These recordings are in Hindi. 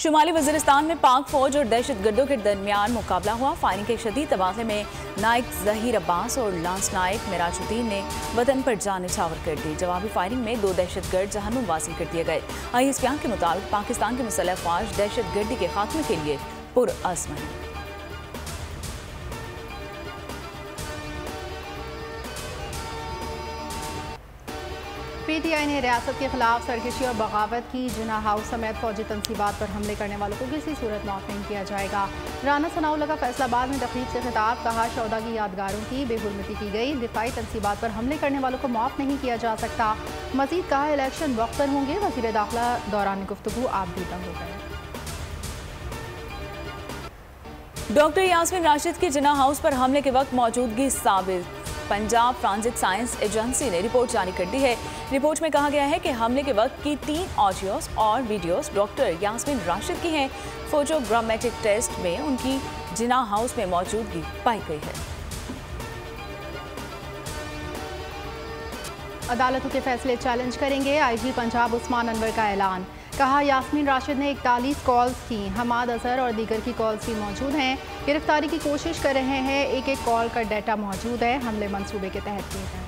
शुमाली वजीरिस्तान में पाक फौज और दहशतगर्दों के दरमियान मुकाबला हुआ। फायरिंग के शदीद तबादले में नाइक जहीर अब्बास और लांस नाइक मिराजुद्दीन ने वतन पर जान निछावर कर दी। जवाबी फायरिंग में 2 दहशतगर्द जहन्नुम वासिल कर दिए गए। ISPR के मुताबिक पाकिस्तान के मुसल्लह अफवाज दहशतगर्दी के खात्मे के लिए पुरअज़्म है। PTI ने रियासत के खिलाफ सरकशी और बगावत की। जिना हाउस समेत फौजी तनसीबात पर हमले करने वालों को किसी सूरत माफ नहीं किया जाएगा। राना सनाउल्लाह का फैसलाबाद में तकरीब से खिताब, कहा शौदा की यादगारों की बेहुरमती की गई। दिफाई तनसीबात पर हमले करने वालों को माफ नहीं किया जा सकता। मजीद कहा इलेक्शन वक्त पर होंगे। वज़ीर दाखिला दौरान गुफ्तगू आप भी तंग हो गए। डॉक्टर यास्मीन राशिद की जिना हाउस पर हमले के वक्त मौजूदगी साबित। पंजाब ट्रांजिट साइंस एजेंसी ने रिपोर्ट जारी कर दी है। रिपोर्ट में कहा गया है कि हमले के वक्त की 3 ऑडियोस और वीडियोस डॉक्टर यास्मीन राशिद की हैं। फोटोग्रामेटिक टेस्ट में उनकी जिना हाउस में मौजूदगी पाई गई है। अदालतों के फैसले चैलेंज करेंगे। IG पंजाब उस्मान अनवर का ऐलान, कहा यास्मीन राशिद ने 41 कॉल्स की। हमाद अजहर और दीगर की कॉल्स भी मौजूद हैं। गिरफ्तारी की कोशिश कर रहे हैं। एक कॉल का डाटा मौजूद है। हमले मंसूबे के तहत किए गए।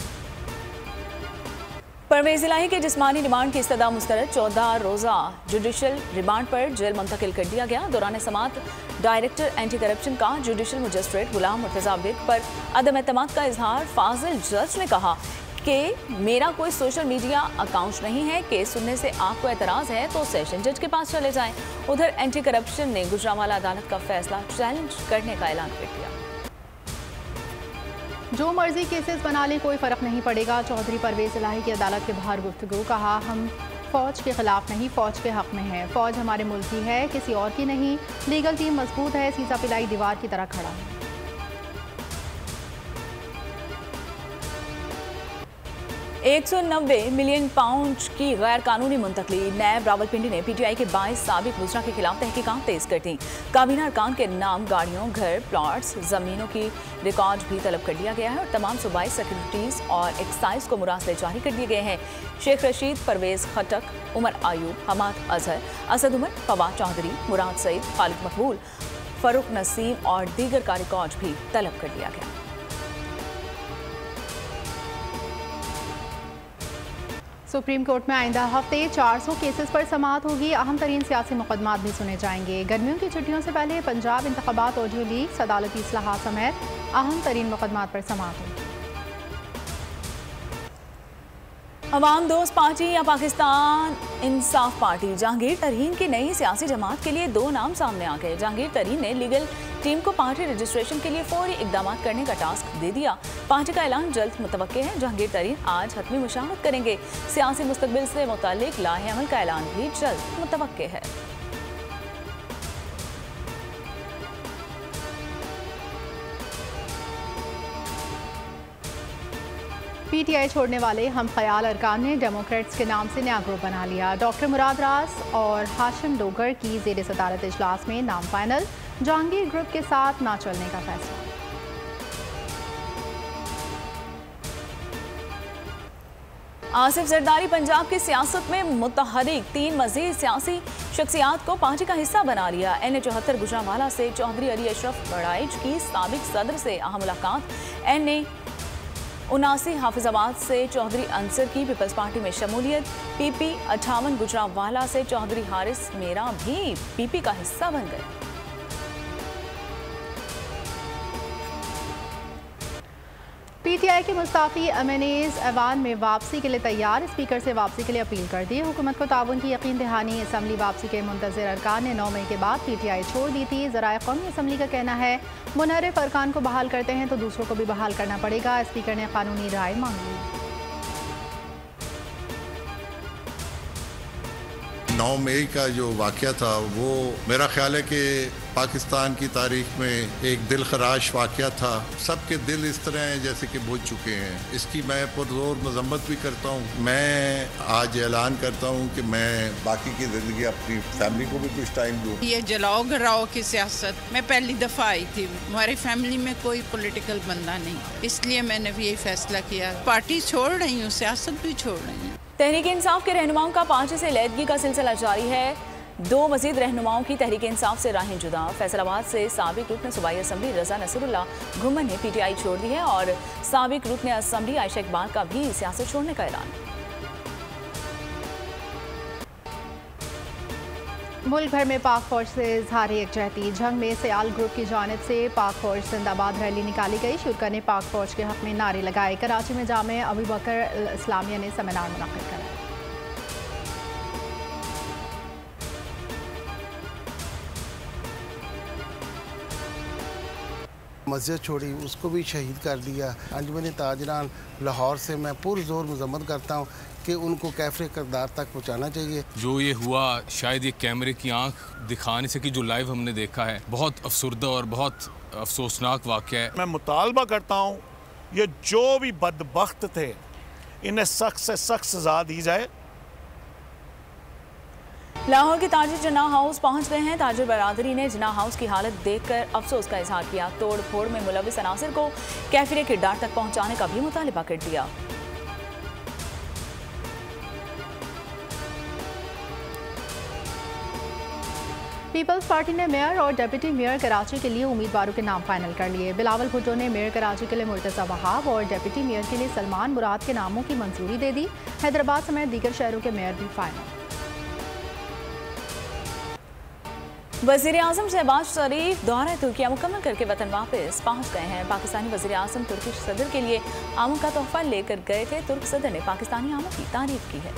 परवेज इलाही के जिस्मानी रिमांड की इस्तदा मुस्तरद। 14 रोज़ा जुडिशल रिमांड पर जेल मुंतकिल कर दिया गया। दौरान समात डायरेक्टर एंटी करप्शन का जुडिशल मजिस्ट्रेट गुलाम मुर्तज़ा बिग पर अदम एतमाद का इजहार। फाजिल जज ने कहा कि मेरा कोई सोशल मीडिया अकाउंट नहीं है। केस सुनने से आपको एतराज़ है तो सेशन जज के पास चले जाएं। उधर एंटी करप्शन ने गुजरांवाला अदालत का फैसला चैलेंज करने का ऐलान कर दिया। जो मर्जी केसेस बना लें, कोई फ़र्क नहीं पड़ेगा। चौधरी परवेज इलाही की अदालत के बाहर गुफ्तगू, कहा हम फ़ौज के खिलाफ नहीं, फ़ौज के हक़ में है। फ़ौज हमारे मुल्क की है, किसी और की नहीं। लीगल टीम मजबूत है, सीसा पिलाई दीवार की तरह खड़ा है। 190 मिलियन पाउंड की गैर कानूनी मुंतकली। नैब रावलपिंडी ने PTI के 22 साबिक मुजरा के खिलाफ तहकीकात तेज कर दी। काबीना अरकान के नाम, गाड़ियों, घर, प्लॉट्स, जमीनों की रिकॉर्ड भी तलब कर लिया गया है और तमाम सूबाई सेक्रेटरीज और एक्साइज को मुरासले जारी कर दिए गए हैं। शेख रशीद, परवेज खटक, उमर आयूब, हमाद अजहर, असद उमर, फवाद चौधरी, मुराद सईद, खालिद मकबूल, फरूक नसीम और दीगर का रिकॉर्ड भी तलब कर लिया गया। सुप्रीम कोर्ट में आइंदा हफ्ते 400 केसेस पर समाअत होगी। अहम तरीन सियासी मुकदमात भी सुने जाएंगे। गर्मियों की छुट्टियों से पहले पंजाब इंतखाबात, ऑडियो लीक्स, अदालती इस्लाहात समेत अहम तरीन मुकदमात पर समाअत होगी। अवाम दोस्त पार्टी या पाकिस्तान इंसाफ पार्टी। जहांगीर तरीन की नई सियासी जमात के लिए 2 नाम सामने आ गए। जहांगीर तरीन ने लीगल टीम को पार्टी रजिस्ट्रेशन के लिए फौरी इकदाम करने का टास्क दे दिया। पार्टी का ऐलान जल्द मुतवक्के है। जहांगीर तरीन आज हतमी मुशावरत करेंगे। सियासी मुस्तकबिल से मुतालिक लाहे अमल का ऐलान भी जल्द मुतवक्के है। PTI छोड़ने वाले हम ख्याल अरकान ने डेमोक्रेट्स के नाम से नया ग्रुप बना लिया। डॉक्टर मुराद रास और हाशिम डोगर की ज़ेर सदारत इजलास में नाम फाइनल। जहांगीर ग्रुप के साथ ना चलने का फैसला। आसिफ जरदारी पंजाब की सियासत में मुतहरिक। 3 मजीद सियासी शख्सियात को पार्टी का हिस्सा बना लिया। NA74 गुजरांवाला से चौधरी अली अशरफ बड़ाइच की साबिक सदर से अहम मुलाकात। NA79 हाफिजाबाद से चौधरी अंसर की पीपल्स पार्टी में शमूलियत। PP 58 गुजरांवाला से चौधरी हारिस मेरा भी PP का हिस्सा बन गए। PTI के मुस्ताफी MNAs ऐवान में वापसी के लिए तैयार। स्पीकर से वापसी के लिए अपील कर दी। हुकूमत को ताउन की यकीन दहानी। असम्बली वापसी के मुंतज़िर अरकान ने 9 मई के बाद PTI छोड़ दी थी। ज़राए कौमी असम्बली का कहना है मुनहरिफ अरकान को बहाल करते हैं तो दूसरों को भी बहाल करना पड़ेगा। स्पीकर ने कानूनी राय मांग ली। 9 मई का जो वाक़या था वो मेरा ख्याल है कि पाकिस्तान की तारीख में एक दिलखराश वाक़या था। सबके दिल इस तरह हैं जैसे कि बुझ चुके हैं। इसकी मैं पुरज़ोर मज़म्मत भी करता हूँ। मैं आज ऐलान करता हूँ कि मैं बाकी की ज़िंदगी अपनी फैमिली को भी कुछ टाइम दूँ। ये जलाओ घराओ की सियासत मैं पहली दफ़ा आई थी। हमारी फैमिली में कोई पॉलिटिकल बंदा नहीं, इसलिए मैंने भी यही फैसला किया। पार्टी छोड़ रही हूँ, सियासत भी छोड़ रही हूँ। तहरीक इंसाफ के रहनुमाओं का 5 से अलहदगी का सिलसिला जारी है। दो मजीद रहनुमाओं की तहरीक इंसाफ से राहें जुदा। फैसलाबाद से साबिक रुकन सूबाई असम्बली रजा नसरुल्लाह घुमन ने PTI छोड़ दी है और साबिक रुकन असम्बली आयशा इकबाल का भी सियासत छोड़ने का ऐलान। मुल्क भर में पाक फौज से इजहार यकजहती। जंग में सियाल ग्रुप की जानिब से पाक फौज जिंदाबाद रैली निकाली गई। शुरा ने पाक फौज के हक में नारे लगाए। कराची में जामे अबू बकर इस्लामिया ने सेमिनार मुनक्किद कराया। मस्जिद छोड़ी, उसको भी शहीद कर दिया। अंजुमन ताजरान लाहौर से मैं पुरजोर मजम्मत करता हूँ कि उनको कैफरे किरदार तक पहुँचाना चाहिए। जो ये हुआ शायद ये कैमरे की आंख दिखा नहीं सकी, जो लाइव हमने देखा है बहुत अफसुर्दा और बहुत अफसोसनाक वाक़या है। मैं मुतालबा करता हूँ ये जो भी बदबख्त थे इन्हें सख्त से सख्त सजा दी जाए। लाहौर के ताजिर जिन्ना हाउस पहुंच गए हैं। ताजिर बरादरी ने जिन्ना हाउस की हालत देखकर अफसोस का इजहार किया। तोड़ फोड़ में मुलविस अनासिर को कैफिरे किरदार तक पहुंचाने का भी मुतालिबा कर दिया। पीपल्स पार्टी ने मेयर और डिप्टी मेयर कराची के लिए उम्मीदवारों के नाम फाइनल कर लिए। बिलावल भुट्टो ने मेयर कराची के लिए मुर्तज़ा वहाब और डिप्टी मेयर के लिए सलमान मुराद के नामों की मंजूरी दे दी। हैदराबाद समेत दीगर शहरों के मेयर भी फाइनल। वज़ीर आज़म शहबाज शरीफ दौरा तुर्किया मुकम्मल करके वतन वापस पहुंच गए हैं। पाकिस्तानी वज़ीर आज़म तुर्की सदर के लिए आमों का तोहफा लेकर गए थे। तुर्क सदर ने पाकिस्तानी आमों की तारीफ की है।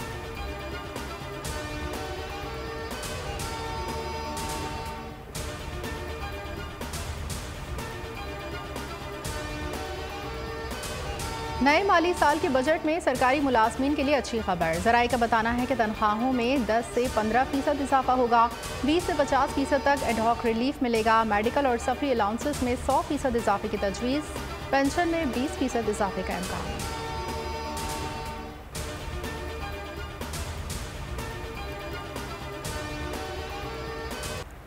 नए माली साल के बजट में सरकारी मुलाजमीन के लिए अच्छी खबर। ज़राए का बताना है कि तनख्वाहों में 10 से 15% इजाफा होगा। 20 से 50% तक एडहॉक रिलीफ मिलेगा। मेडिकल और सफरी अलाउंसेस में 100% इजाफे की तजवीज़। पेंशन में 20% इजाफे का इम्कान।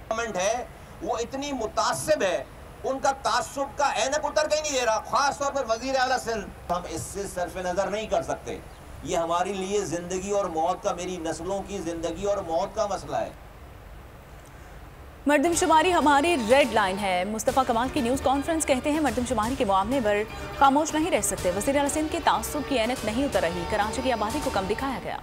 गवर्नमेंट है वो इतनी मुतासिब है, उनका तासुब का ऐनक उतर के नहीं दे रहा, खास तौर पर वजीर आला सिंध। हम इससे सरफ नजर नहीं कर सकते। ये हमारे लिए जिंदगी और मौत का, मेरी नस्लों की जिंदगी और मौत का मसला है। मरदमशुमारी हमारी रेड लाइन है। मुस्तफ़ा कमाल की न्यूज़ कॉन्फ्रेंस कहते हैं मरदमशुमारी के मामले पर खामोश नहीं रह सकते। वज़ीर आला सिंध के तासुब की ऐनक नहीं उतर रही। कराची की आबादी को कम दिखाया गया।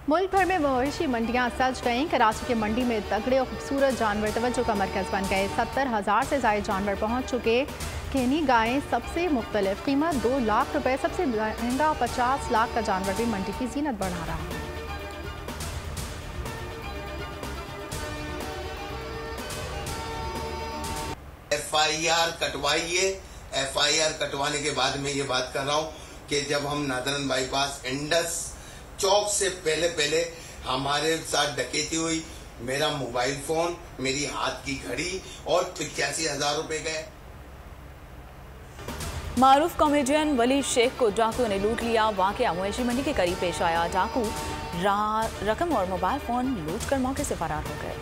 मुल्क भर में मवेशी मंडियां सज गईं। कराची के मंडी में तगड़े और खूबसूरत जानवर तवज्जो का मरकज़ बन गए। 70,000 से ज़ायद जानवर पहुंच चुके। केनी गायें सबसे मुख्तलिफ, कीमत 2 लाख रुपए। सबसे महंगा 50 लाख का जानवर भी मंडी की जीनत बढ़ा रहा है। FIR कटवाइए। FIR कटवाने के बाद मैं ये बात कर रहा हूँ कि जब हम नादरन बाईपास इंडस चौक से पहले हमारे साथ डकैती हुई, मेरा मोबाइल फोन, मेरी हाथ की घड़ी और 85,000 रुपए गए। मारूफ कॉमेडियन वली शेख को डाकुओं ने लूट लिया। वाकया मवेशी मंडी के करीब पेश आया। डाकू रकम और मोबाइल फोन लूट कर मौके से फरार हो गए।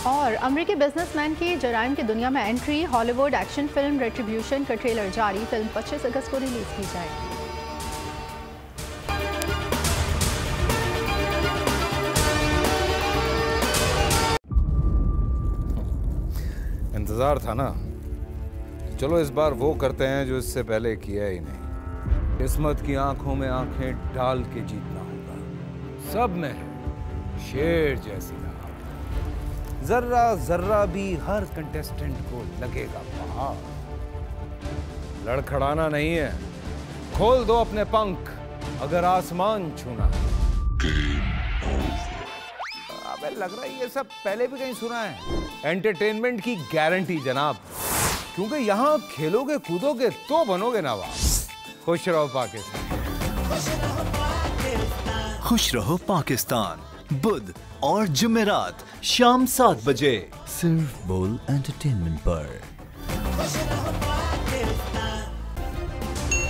और अमेरिकी बिजनेसमैन की जराइम की दुनिया में एंट्री। हॉलीवुड एक्शन फिल्म रेट्रिब्यूशन का ट्रेलर जारी। फिल्म 25 अगस्त को रिलीज की जाएगी। इंतजार था ना, चलो इस बार वो करते हैं जो इससे पहले किया ही नहीं। किस्मत की आंखों में आंखें डाल के जीतना होगा। सब में है शेर जैसी। जर्रा जर्रा भी हर कंटेस्टेंट को लगेगा पहाड़। लड़खड़ाना नहीं है, खोल दो अपने पंख अगर आसमान छूना है। अबे लग रहा है ये सब पहले भी कहीं सुना है। एंटरटेनमेंट की गारंटी जनाब, क्योंकि यहाँ खेलोगे कूदोगे तो बनोगे नवाब। खुश रहो पाकिस्तान। खुश रहो पाकिस्तान। बुध और जुमेरात शाम 7 बजे सिर्फ बोल एंटरटेनमेंट पर।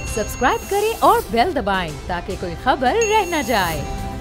सब्सक्राइब करें और बेल दबाएं ताकि कोई खबर रह न जाए।